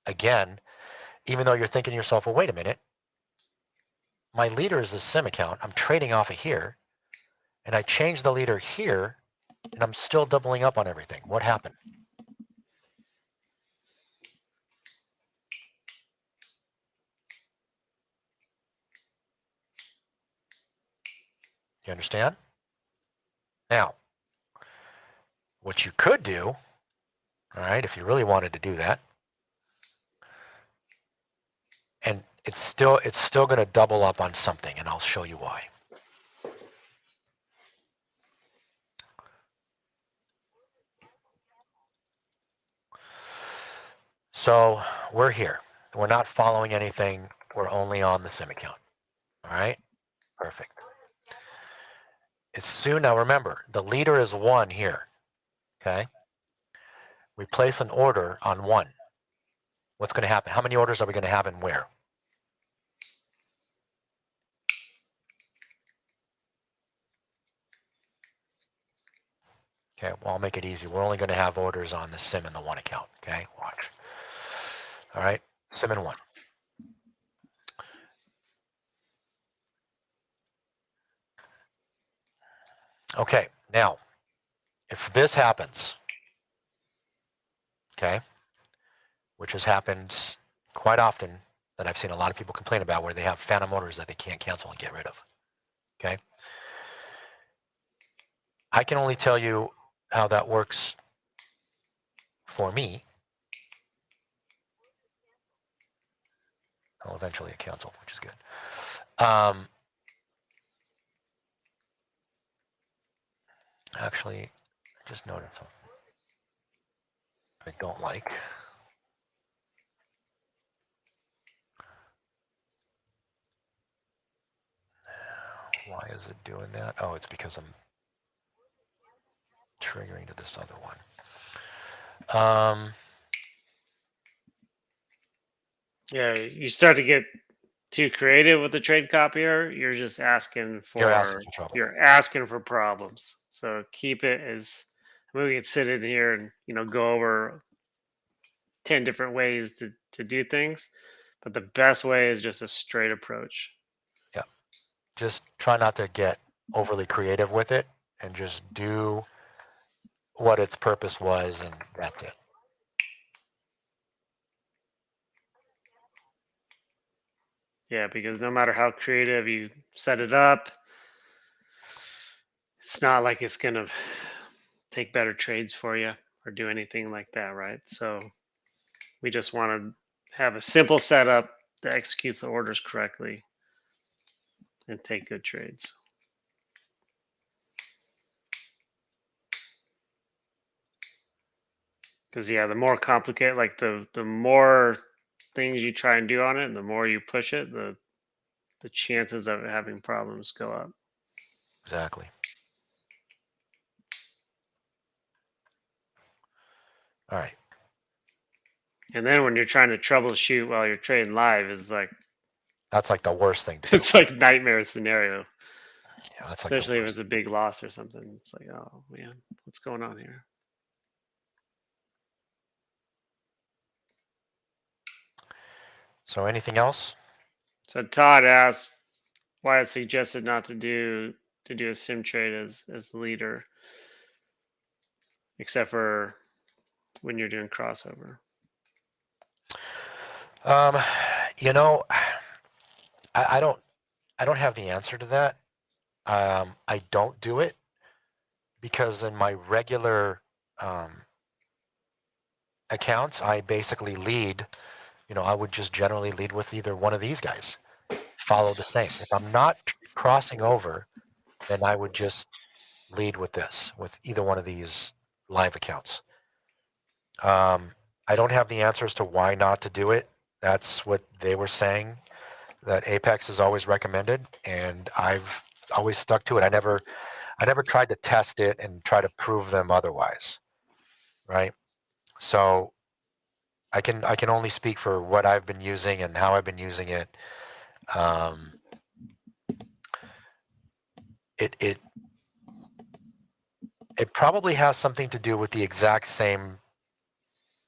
again, even though you're thinking to yourself, well, wait a minute. My leader is the sim account. I'm trading off of here, and I changed the leader here, and I'm still doubling up on everything. What happened? You understand? Now, what you could do, all right, if you really wanted to do that, and it's still going to double up on something, and I'll show you why. So we're here. We're not following anything. We're only on the sim account. All right? Perfect. It's soon. Now remember, the leader is 1 here. Okay? We place an order on 1. What's going to happen? How many orders are we going to have and where? Okay, well, I'll make it easy. We're only going to have orders on the sim and the 1 account. Okay, watch. All right, sim and 1. Okay, now, if this happens, okay, which has happened quite often that I've seen a lot of people complain about, where they have phantom orders that they can't cancel and get rid of. Okay, I can only tell you how that works for me. I'll eventually cancel, which is good. Actually, I just noticed something I don't like. Why is it doing that? Oh, it's because I'm triggering to this other one. Yeah, you start to get too creative with the trade copier. You're just asking You're asking for for trouble. you're asking for problems. So keep it as we can sit in here and go over 10 different ways to do things, but the best way is just a straight approach. Yeah. Just try not to get overly creative with it and just do what its purpose was, and that's it. Yeah, because no matter how creative you set it up, it's not like it's gonna take better trades for you or do anything like that, right? So we just want to have a simple setup that executes the orders correctly and take good trades. Because yeah, the more complicated, like the more things you try and do on it, and the more you push it, the the chances of it having problems go up. Exactly. All right. And then when you're trying to troubleshoot while you're trading live is like That's like the worst thing to do. it's like nightmare scenario. Yeah, that's like the Especially if worst. it's a big loss or something. It's like, oh man, what's going on here? So anything else? So Todd asked why I suggested not to do a sim trade as the leader, except for when you're doing crossover. Um, you know, I don't have the answer to that. I don't do it because in my regular accounts, I basically lead. I would just generally lead with either one of these guys. Follow the same. If I'm not crossing over, then I would just lead with this, with either one of these live accounts. I don't have the answers to why not to do it. That's what they were saying, that Apex is always recommended, and I've always stuck to it. I never tried to test it and try to prove them otherwise, right? So I can only speak for what I've been using and how I've been using it. Um, it probably has something to do with the exact same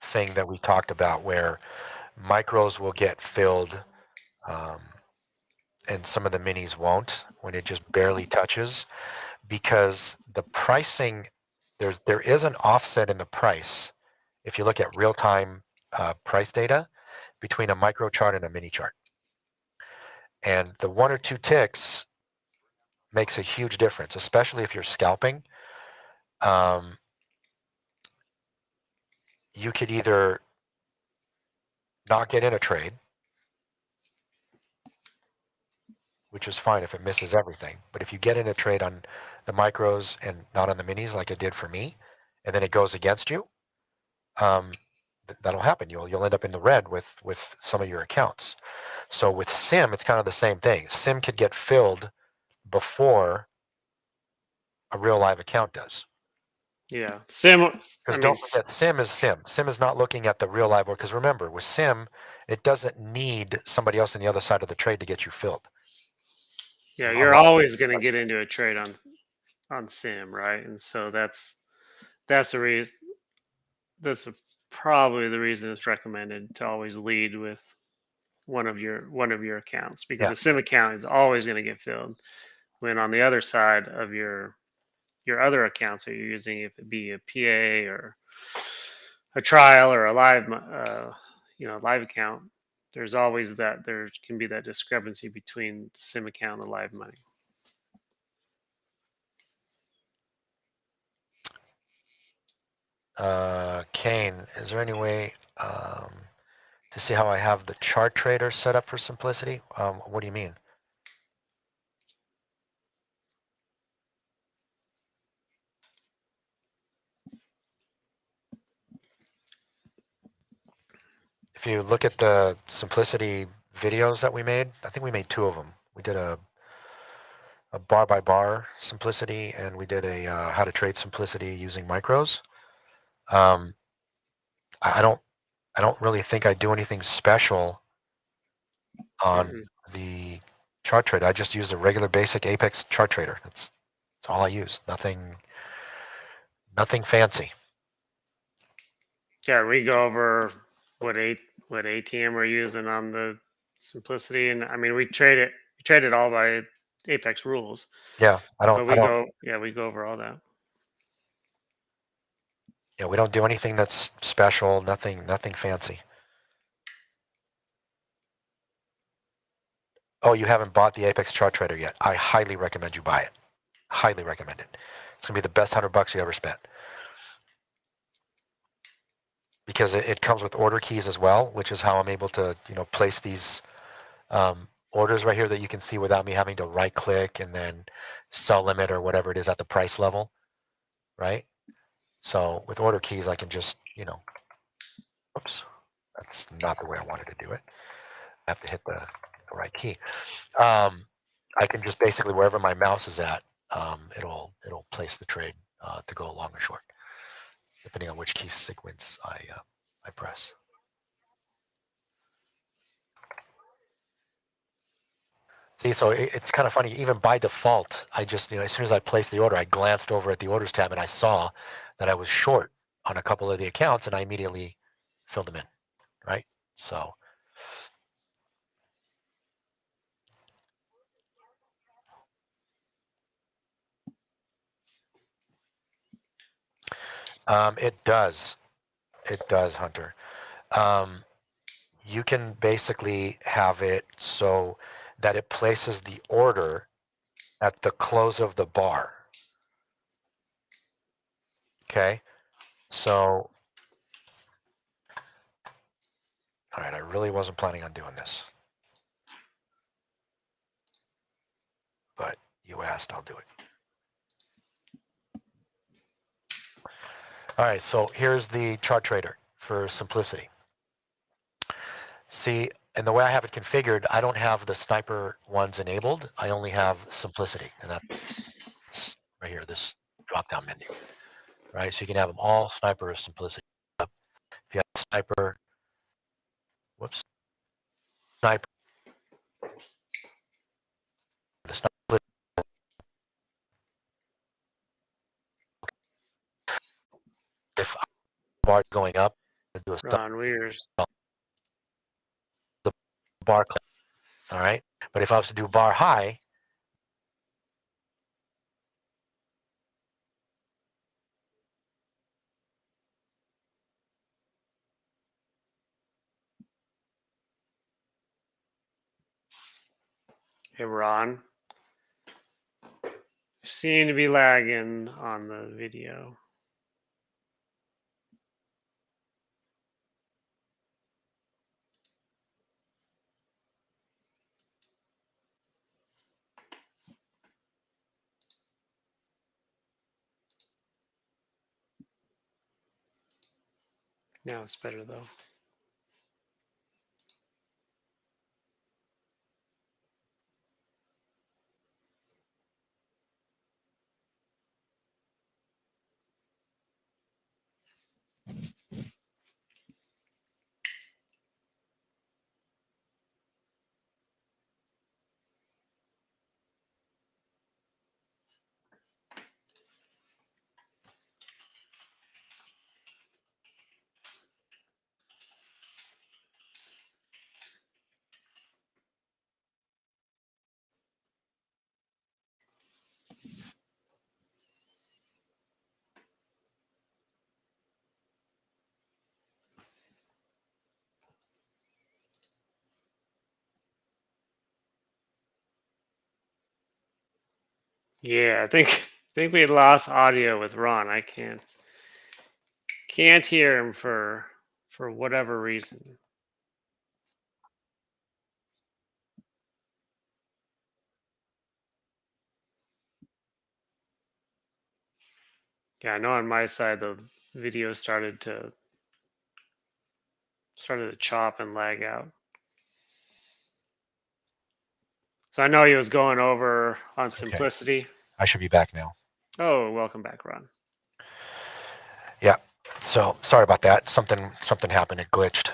thing that we talked about, where micros will get filled, um, and some of the minis won't when it just barely touches, because the pricing, there is an offset in the price if you look at real time price data between a micro chart and a mini chart, and the one or two ticks makes a huge difference, especially if you're scalping. Um, you could either not get in a trade, which is fine if it misses everything. But if you get in a trade on the micros and not on the minis, like it did for me, and then it goes against you, that'll happen. You'll end up in the red with some of your accounts. So with Sim, it's kind of the same thing. Sim could get filled before a real live account does. Yeah, sim. I Because mean, don't forget, Sim is Sim. Sim is not looking at the real live world. Because remember, with Sim, it doesn't need somebody else on the other side of the trade to get you filled. yeah, A you're lot of always going to that's get into a trade on sim, right? And so that's the reason. That's probably the reason it's recommended to always lead with one of your accounts, because yeah. a sim account is always going to get filled when on the other side of your other accounts that you're using, if it be a PA or a trial or a live account, there's always there can be that discrepancy between the sim account and the live money. Kane, is there any way to see how I have the chart trader set up for simplicity? What do you mean? If you look at the simplicity videos that we made, I think we made two of them. We did a bar by bar simplicity, and we did a how to trade simplicity using micros. Um, I don't really think I do anything special on Mm-mm. the chart trader. I just use a regular basic Apex chart trader. That's all I use. Nothing fancy. Yeah, we go over what ATM we're using on the simplicity, and I mean we trade it all by Apex rules, Yeah, but we go over all that. we don't do anything that's special. Nothing fancy. Oh, you haven't bought the Apex chart trader yet? I highly recommend you buy it. Highly recommend it. It's gonna be the best $100 you ever spent, because it comes with order keys as well, which is how I'm able to place these orders right here that you can see without me having to right click and then sell limit or whatever it is at the price level, right? So with order keys, I can just oops, that's not the way I wanted to do it. I have to hit the the right key. I can just basically, wherever my mouse is at, it'll place the trade to go long or short, depending on which key sequence I press. See, so it's kind of funny. Even by default, I just, as soon as I placed the order, I glanced over at the orders tab and I saw that I was short on a couple of the accounts, and I immediately filled them in, right? So it does, Hunter. You can basically have it so that it places the order at the close of the bar. Okay, so all right, I really wasn't planning on doing this, but you asked, I'll do it. All right, so here's the chart trader for simplicity. See, and the way I have it configured, I don't have the sniper ones enabled. I only have simplicity, and that's right here, this drop-down menu, right? So you can have them all sniper or simplicity. If you have sniper, whoops, sniper, the sniper, if bar going up, do a Ron Weir's. the bar click, all right? But if I was to do bar high, Hey, Ron. You seem to be lagging on the video. Now it's better though. Yeah, I think we lost audio with Ron. I can't hear him for whatever reason. Yeah, I know on my side the video started to chop and lag out. So I know he was going over on simplicity. I should be back now. Oh, welcome back, Ron. Yeah. So sorry about that. Something happened. It glitched.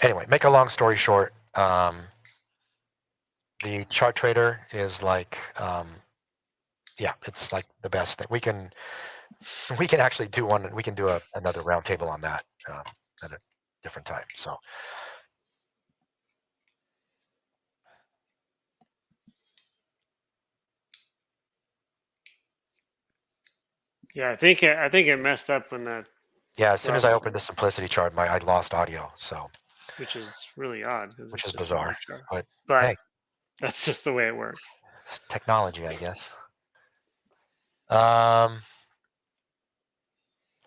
Anyway, make a long story short, the chart trader is like, yeah, it's like the best thing. We can actually do one. We can do another roundtable on that at a different time. So Yeah, I think it messed up when that. yeah, as soon as I opened the simplicity chart, I lost audio. So which is really odd because which it's is just bizarre, but hey, that's just the way it works. it's technology, I guess.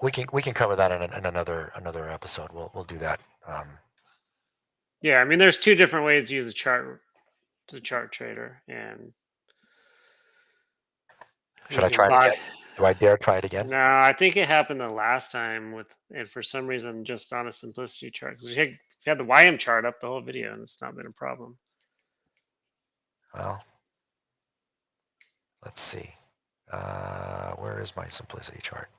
We can cover that in another episode. We'll do that. Yeah, I mean, there's two different ways to use the chart trader, and should I try it again? Do I dare try it again? No, I think it happened the last time and for some reason, just on a simplicity chart. Because we had the YM chart up the whole video, and it's not been a problem. Well, let's see. Where is my simplicity chart?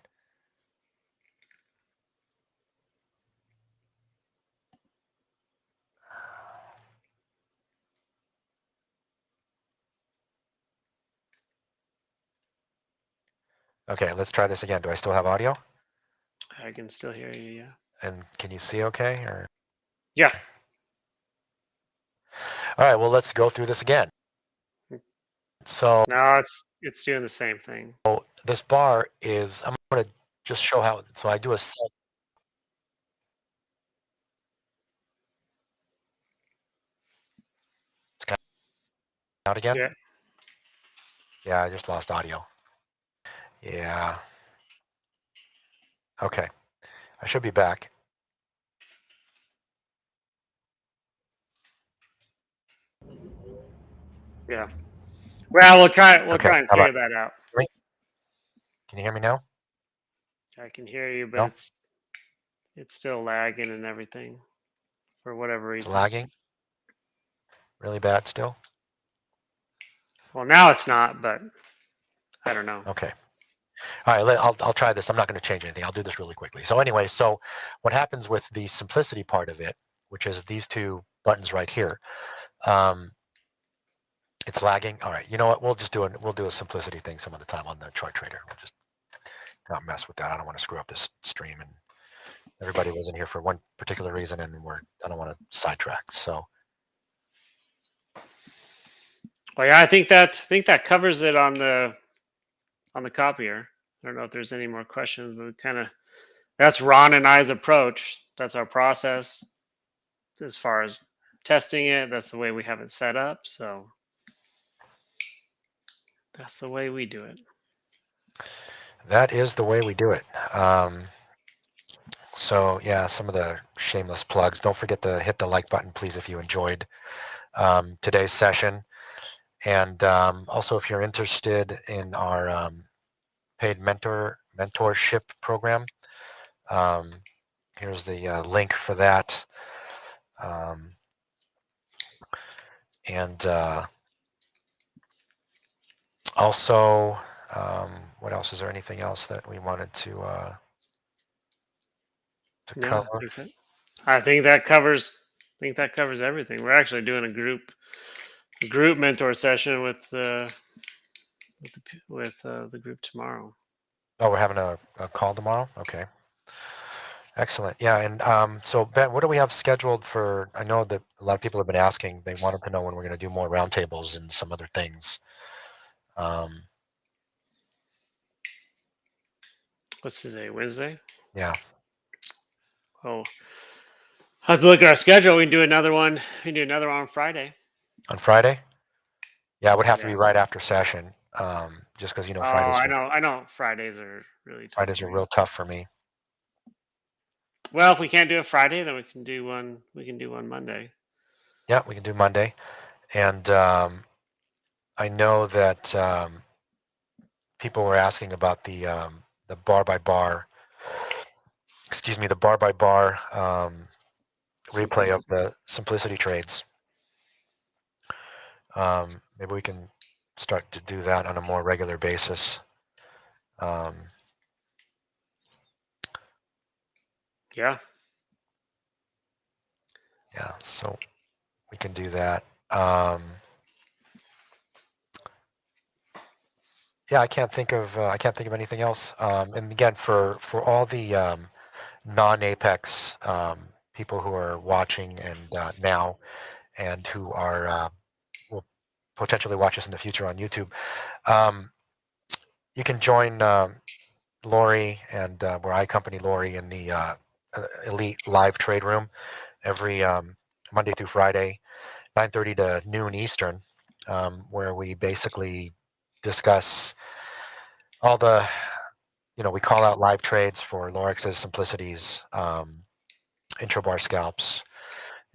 Okay, let's try this again. Do I still have audio? I can still hear you. Yeah. And can you see okay? Or Yeah. all right, well, let's go through this again. So No, it's doing the same thing. this bar is, I'm going to just show how, so I do a set. It's kind of out again. Yeah. Yeah, I just lost audio. Yeah. Okay. I should be back. Yeah. Well, we'll try. We'll Okay. try and How about figure that out. me? Can you hear me now? I can hear you, but No? it's still lagging and everything for whatever It's reason. lagging? Really bad still? Well, now it's not, but I don't know. Okay. All right, I'll try this. I'm not going to change anything. I'll do this really quickly. So anyway, so what happens with the simplicity part of it, which is these two buttons right here, it's lagging. All right, you know what? We'll do a simplicity thing some other time on the chart trader. We'll just not mess with that. I don't want to screw up this stream, and everybody was in here for one particular reason, and I don't want to sidetrack. So Well, yeah, I think that covers it on the copier. I don't know if there's any more questions, but that's Ron and I's approach. That's our process as far as testing it. That's the way we have it set up. So that's the way we do it. that is the way we do it. So yeah, some of the shameless plugs. Don't forget to hit the like button, please, if you enjoyed today's session. And also, if you're interested in our paid mentorship program, here's the link for that. And also, what else? Is there anything else that we wanted to No, cover? I think that covers. I think that covers everything. We're actually doing a group mentor session with the group tomorrow. Oh, we're having a call tomorrow? Okay. Excellent. Yeah, and so Ben, what do we have scheduled for? I know that a lot of people have been asking. They wanted to know when we're going to do more roundtables and some other things. What's today? Wednesday? Yeah. Oh, I have to look at our schedule. We can do another one. We can do another one on Friday. On Friday? Yeah, it would have to be Yeah. right after session, just because Oh, Fridays I know. Fridays are really tough. Fridays For are me. real tough for me. Well, if we can't do a Friday, then we can do one. We can do one Monday. Yeah, we can do Monday, and I know that people were asking about the bar by bar. Excuse me, the bar by bar replay of the simplicity trades. Maybe we can start to do that on a more regular basis. Yeah. Yeah, so we can do that. Yeah, I can't think of anything else. And again, for all the non-Apex people who are watching and now, and who are will potentially watch us in the future on YouTube, you can join Lori and where I accompany Lori in the Elite Live Trade Room every Monday through Friday, 9:30 to noon Eastern, where we basically discuss all the, we call out live trades for Lorex's simplicities, intra-bar scalps,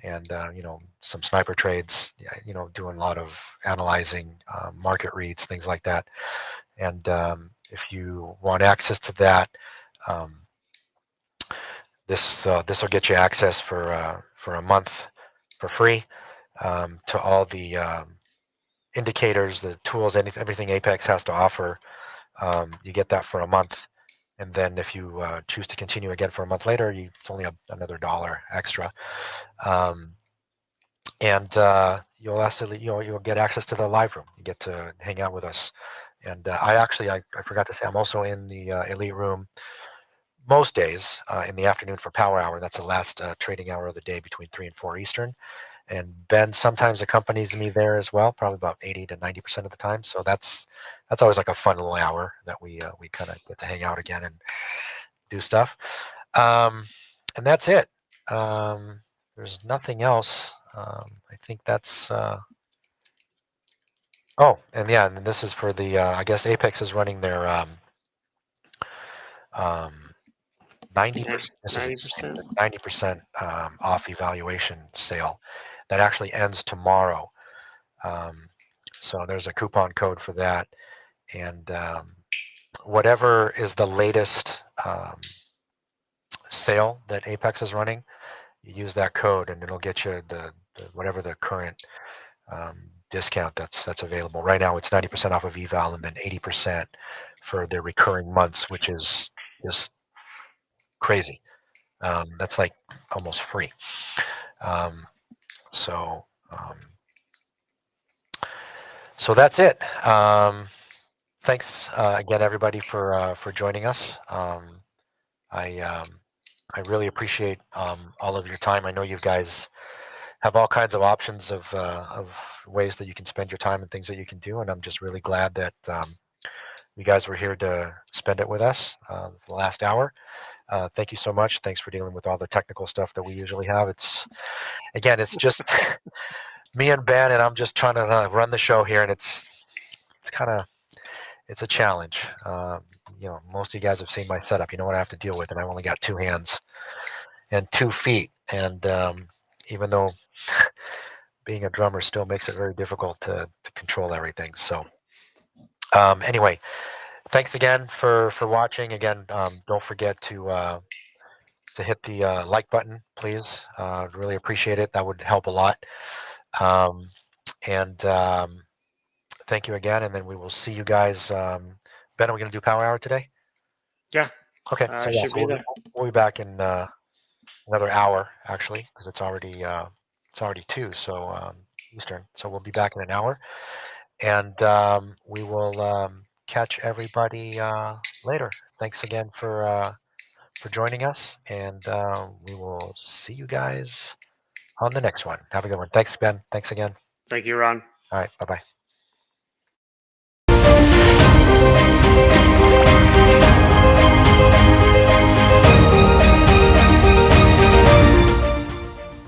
and, some sniper trades, doing a lot of analyzing market reads, things like that. And if you want access to that, this will get you access for a month for free to all the indicators, the tools, everything Apex has to offer. You get that for a month, and then if you choose to continue again for a month later, it's only another $1 extra. And you'll get access to the live room. You get to hang out with us. And I forgot to say, I'm also in the elite room most days in the afternoon for power hour. That's the last trading hour of the day between 3 and 4 Eastern. And Ben sometimes accompanies me there as well, probably about 80 to 90% of the time. So that's always like a fun little hour that we kind of get to hang out again and do stuff. And that's it. There's nothing else. I think that's. Oh, and yeah, and this is for the. I guess Apex is running their 90%. This is 90%. 90% off evaluation sale that actually ends tomorrow. So there's a coupon code for that, and whatever is the latest sale that Apex is running, you use that code, and it'll get you the whatever the current discount that's available. Right now, it's 90% off of eval, and then 80% for the recurring months, which is just crazy. That's like almost free. So that's it. Thanks again, everybody, for joining us. I really appreciate all of your time. I know you guys have all kinds of options of ways that you can spend your time and things that you can do, and I'm just really glad that you guys were here to spend it with us for the last hour. Thank you so much. Thanks for dealing with all the technical stuff that we usually have. It's just me and Ben, and I'm just trying to run the show here, and it's a challenge. Most of you guys have seen my setup. You know what I have to deal with, and I've only got 2 hands and 2 feet, and even though being a drummer still makes it very difficult to control everything. So anyway, thanks again for watching. Again, don't forget to hit the like button, please. Really appreciate it. That would help a lot. And thank you again. And then we will see you guys. Ben, are we going to do Power Hour today? Yeah. Okay. So yeah, Should be there. we'll be back in another hour, actually, because it's already 2, so Eastern. So we'll be back in an hour, and we will catch everybody later. Thanks again for joining us, and we will see you guys on the next one. Have a good one. Thanks, Ben. Thanks again. Thank you, Ron. All right. Bye-bye.